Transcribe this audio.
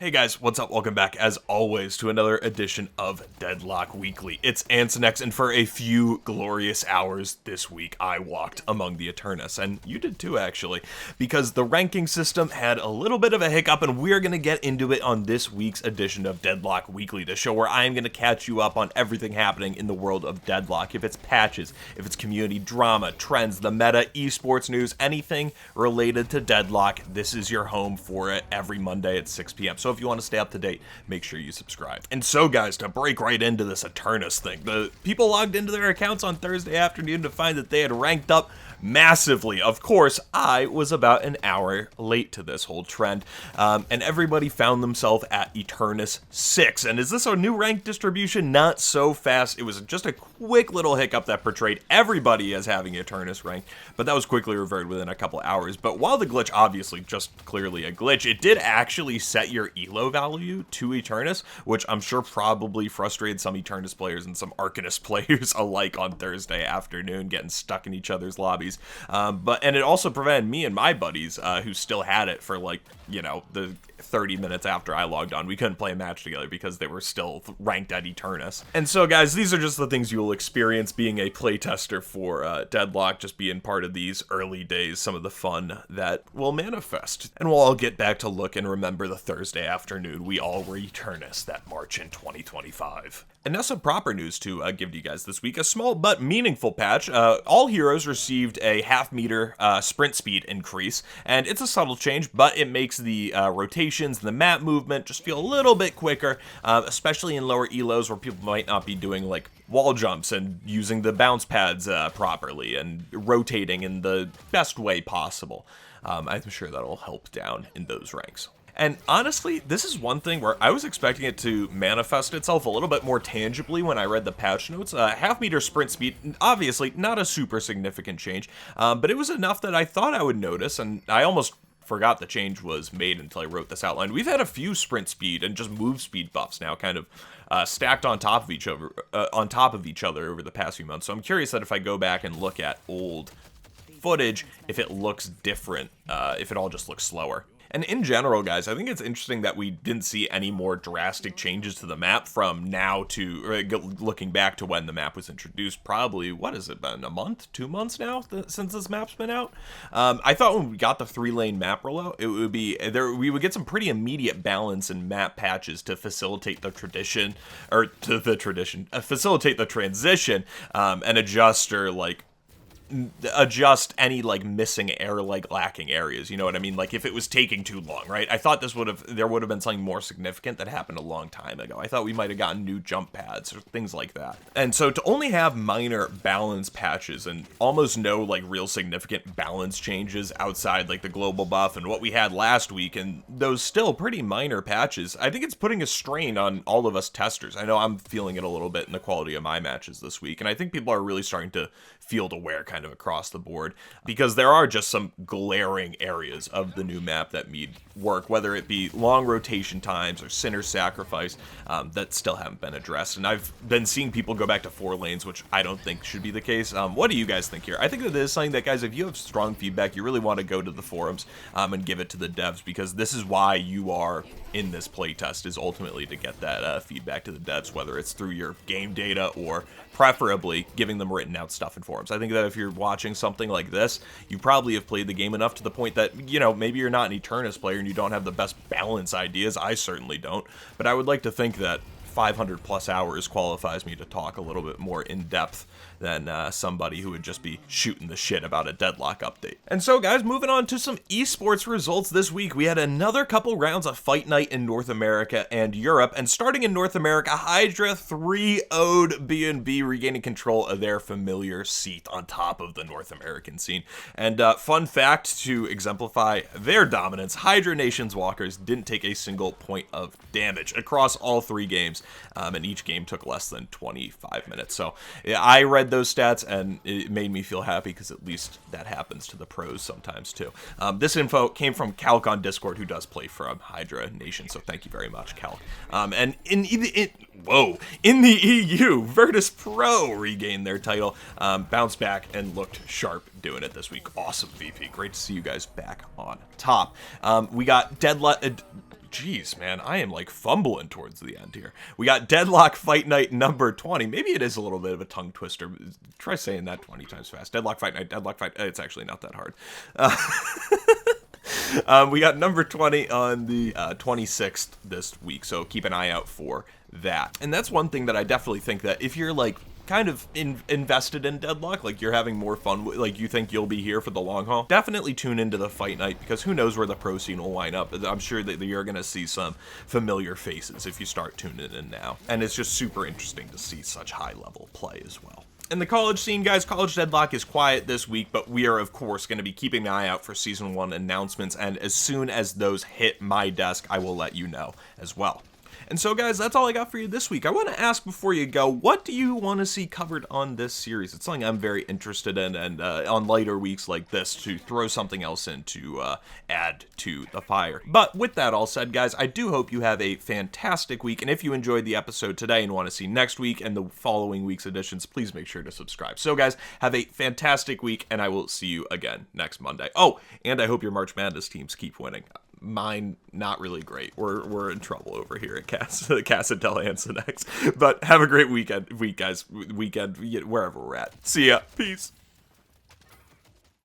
Hey guys, what's up? Welcome back, as always, to another edition of Deadlock Weekly. It's Ansonex, and for a few glorious hours this week, I walked among the Eternus, and you did too, actually, because the ranking system had a little bit of a hiccup, and we're going to get into it on this week's edition of Deadlock Weekly, the show where I am going to catch you up on everything happening in the world of Deadlock. If it's patches, if it's community drama, trends, the meta, esports news, anything related to Deadlock, this is your home for it every Monday at 6 p.m. So if you want to stay up to date, make sure you subscribe. And so guys, to break right into this Eternus thing, the people logged into their accounts on Thursday afternoon to find that they had ranked up massively. Of course, I was about an hour late to this whole trend, and everybody found themselves at Eternus 6. And is this a new rank distribution? Not so fast. It was just a quick little hiccup that portrayed everybody as having Eternus rank, but that was quickly reverted within a couple hours. But while the glitch obviously just clearly a glitch, it did actually set your elo value to Eternus, which I'm sure probably frustrated some Eternus players and some Arcanist players alike on Thursday afternoon, getting stuck in each other's lobbies. And it also prevented me and my buddies who still had it for, like, you know, the 30 minutes after I logged on. We couldn't play a match together because they were still ranked at Eternus. And so guys, these are just the things you will experience being a playtester for Deadlock, just being part of these early days, some of the fun that will manifest. And we'll all get back to look and remember the Thursday afternoon we all were Eternus that March in 2025. And now some proper news to give to you guys this week. A small but meaningful patch. All heroes received a half-meter sprint speed increase, and it's a subtle change, but it makes the rotations and the map movement just feel a little bit quicker, especially in lower elos where people might not be doing, like, wall jumps and using the bounce pads properly and rotating in the best way possible. I'm sure that'll help down in those ranks. And honestly, this is one thing where I was expecting it to manifest itself a little bit more tangibly when I read the patch notes. Half-meter sprint speed, obviously not a super significant change, but it was enough that I thought I would notice, and I almost forgot the change was made until I wrote this outline. We've had a few sprint speed and just move speed buffs now kind of stacked on top of each other over the past few months. So I'm curious that if I go back and look at old footage, if it looks different, if it all just looks slower. And in general, guys, I think it's interesting that we didn't see any more drastic changes to the map from now to, looking back to when the map was introduced, probably, what has it been, a month, 2 months now since this map's been out? I thought when we got the 3-lane map rollout, it would be, we would get some pretty immediate balance in map patches to facilitate the facilitate the transition, and adjust any, like, missing air, like, lacking areas, you know what I mean? Like, if it was taking too long, right? I thought there would have been something more significant that happened a long time ago. I thought we might have gotten new jump pads or things like that. And so to only have minor balance patches and almost no, like, real significant balance changes outside, like, the global buff and what we had last week, and those still pretty minor patches, I think it's putting a strain on all of us testers. I know I'm feeling it a little bit in the quality of my matches this week, and I think people are really starting to field aware kind of across the board, because there are just some glaring areas of the new map that need work, whether it be long rotation times or sinner sacrifice, that still haven't been addressed. And I've been seeing people go back to 4 lanes, which I don't think should be the case. What do you guys think here? I think that this is something that, guys, if you have strong feedback, you really want to go to the forums and give it to the devs, because this is why you are in this playtest, is ultimately to get that feedback to the devs, whether it's through your game data or preferably giving them written out stuff in forums. I think that if you're watching something like this, you probably have played the game enough to the point that, you know, maybe you're not an Eternus player and you don't have the best balance ideas. I certainly don't, but I would like to think that 500 plus hours qualifies me to talk a little bit more in depth than somebody who would just be shooting the shit about a Deadlock update. And so, guys, moving on to some esports results this week, we had another couple rounds of Fight Night in North America and Europe, and starting in North America, Hydra 3-0'd B&B, regaining control of their familiar seat on top of the North American scene. And fun fact to exemplify their dominance, Hydra Nation's walkers didn't take a single point of damage across all 3 games, and each game took less than 25 minutes. So yeah, I read those stats and it made me feel happy, because at least that happens to the pros sometimes too. This info came from Calc on Discord, who does play for Hydra Nation, so thank you very much, Calc. And in the EU, Virtus Pro regained their title, bounced back and looked sharp doing it this week. Awesome, VP. Great to see you guys back on top. We got Deadlock Jeez, man, I am like fumbling towards the end here. We got Deadlock Fight Night number 20. Maybe it is a little bit of a tongue twister. Try saying that 20 times fast. Deadlock Fight Night, Deadlock Fight. It's actually not that hard. We got number 20 on the 26th this week, so keep an eye out for that. And that's one thing that I definitely think that if you're like kind of invested in Deadlock, like you're having more fun, like you think you'll be here for the long haul, definitely tune into the fight night, because who knows where the pro scene will line up. I'm sure that you're going to see some familiar faces if you start tuning in now, and it's just super interesting to see such high level play as well. In the college scene, guys, College Deadlock is quiet this week, but we are, of course, going to be keeping an eye out for Season 1 announcements, and as soon as those hit my desk, I will let you know as well. And so, guys, that's all I got for you this week. I want to ask before you go, what do you want to see covered on this series? It's something I'm very interested in, and on lighter weeks like this, to throw something else in to add to the fire. But with that all said, guys, I do hope you have a fantastic week, and if you enjoyed the episode today and want to see next week and the following week's editions, please make sure to subscribe. So, guys, have a fantastic week, and I will see you again next Monday. Oh, and I hope your March Madness teams keep winning. Mine, not really great. We're in trouble over here at Cass and Ansonex. But have a great weekend, wherever we're at. See ya. Peace.